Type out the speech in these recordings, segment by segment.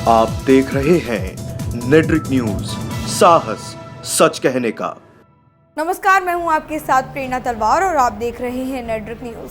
आप देख रहे हैं नेट्रिक न्यूज, साहस सच कहने का। नमस्कार, मैं हूं आपके साथ प्रेरणा तलवार और आप देख रहे हैं नेट्रिक न्यूज।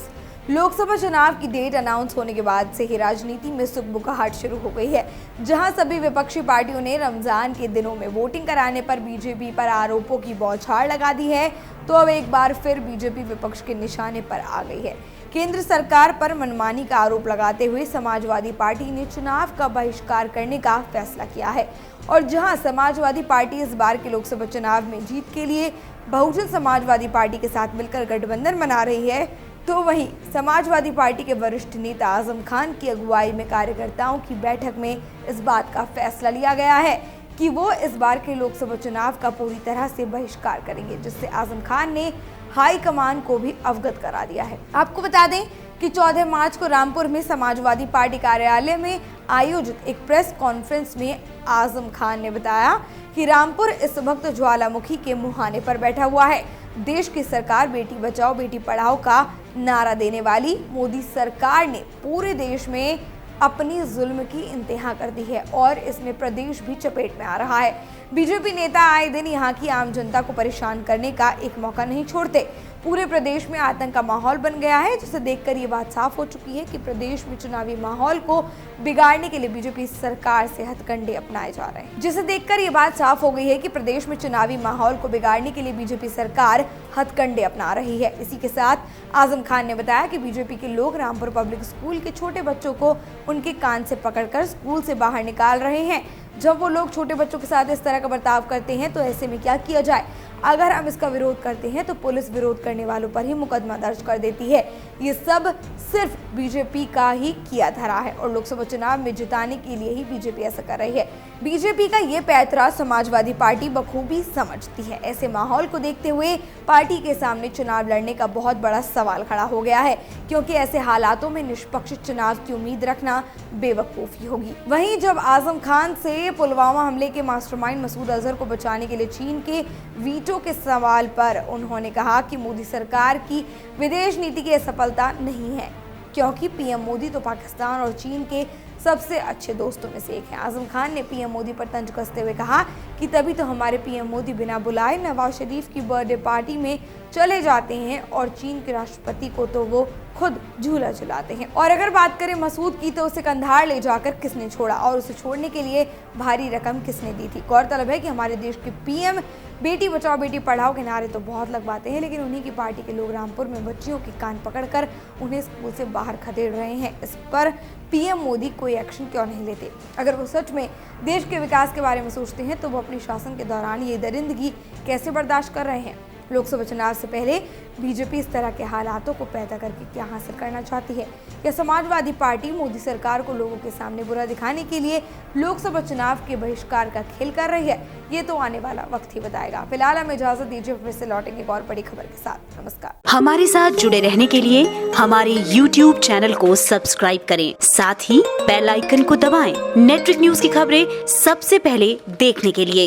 लोकसभा चुनाव की डेट अनाउंस होने के बाद से ही राजनीति में सुगबुगाहट शुरू हो गई है, जहां सभी विपक्षी पार्टियों ने रमजान के दिनों में वोटिंग कराने पर बीजेपी पर आरोपों की बौछार लगा दी है। तो अब एक बार फिर बीजेपी विपक्ष के निशाने पर आ गई है। केंद्र सरकार पर मनमानी का आरोप लगाते हुए समाजवादी पार्टी ने चुनाव का बहिष्कार करने का फैसला किया है। और जहां समाजवादी पार्टी इस बार के लोकसभा चुनाव में जीत के लिए बहुजन समाजवादी पार्टी के साथ मिलकर गठबंधन बना रही है, तो वहीं समाजवादी पार्टी के वरिष्ठ नेता आजम खान की अगुवाई में कार्यकर्ताओं की बैठक में इस बात का फैसला लिया गया है कि वो इस बार के लोकसभा चुनाव का पूरी तरह से बहिष्कार करेंगे, जिससे आजम खान ने हाईकमान को भी अवगत करा दिया है। आपको बता दें कि 14 मार्च को रामपुर में समाजवादी पार्टी कार्यालय में आयोजित एक प्रेस कॉन्फ्रेंस में आजम खान ने बताया कि रामपुर इस वक्त ज्वालामुखी के मुहाने पर बैठा हुआ है। देश की सरकार बेटी बचाओ बेटी पढ़ाओ का नारा देने वाली मोदी सरकार ने पूरे देश में अपनी जुल्म की इंतहा कर दी है और इसमें प्रदेश भी चपेट में आ रहा है। बीजेपी नेता आए दिन यहाँ की आम जनता को परेशान करने का एक मौका नहीं छोड़ते। पूरे प्रदेश में आतंक का माहौल बन गया है, जिसे देखकर ये बात साफ हो चुकी है कि प्रदेश में चुनावी माहौल को बिगाड़ने के लिए बीजेपी सरकार से हथकंडे अपनाए जा रहे हैं। जिसे देखकर ये बात साफ हो गई है कि प्रदेश में चुनावी माहौल को बिगाड़ने के लिए बीजेपी सरकार हथकंडे अपना रही है। इसी के साथ आजम खान ने बताया कि बीजेपी के लोग रामपुर पब्लिक स्कूल के छोटे बच्चों को उनके कान से पकड़कर स्कूल से बाहर निकाल रहे हैं। जब वो लोग छोटे बच्चों के साथ इस तरह का बर्ताव करते हैं तो ऐसे में क्या किया जाए? अगर हम इसका विरोध करते हैं तो पुलिस विरोध करने वालों पर ही मुकदमा दर्ज कर देती है। ये सब सिर्फ बीजेपी का ही किया धरा है और लोकसभा चुनाव में जिताने के लिए ही बीजेपी ऐसा कर रही है। बीजेपी का ये पैंतरा समाजवादी पार्टी बखूबी समझती है। ऐसे माहौल को देखते हुए पार्टी के सामने चुनाव लड़ने का बहुत बड़ा सवाल खड़ा हो गया है, क्योंकि ऐसे हालातों में निष्पक्ष चुनाव की उम्मीद रखना बेवकूफ़ी होगी। वहीं जब आजम खान से पुलवामा हमले के मास्टरमाइंड मसूद अजहर को बचाने के लिए चीन के वीटो के सवाल पर उन्होंने कहा कि मोदी सरकार की विदेश नीति की असफलता नहीं है, क्योंकि पीएम मोदी तो पाकिस्तान और चीन के सबसे अच्छे दोस्तों में से एक है। आजम खान ने पीएम मोदी पर तंज कसते हुए कहा कि तभी तो हमारे पीएम मोदी बिना बुलाए नवाज शरीफ की बर्थडे पार्टी में चले जाते हैं और चीन के राष्ट्रपति को तो वो खुद झूला झुलाते हैं। और अगर बात करें मसूद की, तो उसे कंधार ले जाकर किसने छोड़ा और उसे छोड़ने के लिए भारी रकम किसने दी थी? गौरतलब है कि हमारे देश के पीएम बेटी बचाओ बेटी पढ़ाओ के नारे तो बहुत लगवाते हैं, लेकिन उन्हीं की पार्टी के लोग रामपुर में बच्चियों के कान पकड़कर उन्हें स्कूल से बाहर खदेड़ रहे हैं। इस पर पीएम मोदी कोई एक्शन क्यों नहीं लेते? अगर वो सच में देश के विकास के बारे में सोचते हैं तो वो अपने शासन के दौरान ये दरिंदगी कैसे बर्दाश्त कर रहे हैं? लोकसभा चुनाव से पहले बीजेपी इस तरह के हालातों को पैदा करके क्या हासिल करना चाहती है? या समाजवादी पार्टी मोदी सरकार को लोगों के सामने बुरा दिखाने के लिए लोकसभा चुनाव के बहिष्कार का खेल कर रही है? ये तो आने वाला वक्त ही बताएगा। फिलहाल हमें इजाजत दीजिए, फिर से लौटेंगे एक और बड़ी खबर के साथ। नमस्कार। हमारे साथ जुड़े रहने के लिए हमारे YouTube चैनल को सब्सक्राइब करें, साथ ही बेल आइकन को दबाएं। नेट्रिक न्यूज की खबरें सबसे पहले देखने के लिए।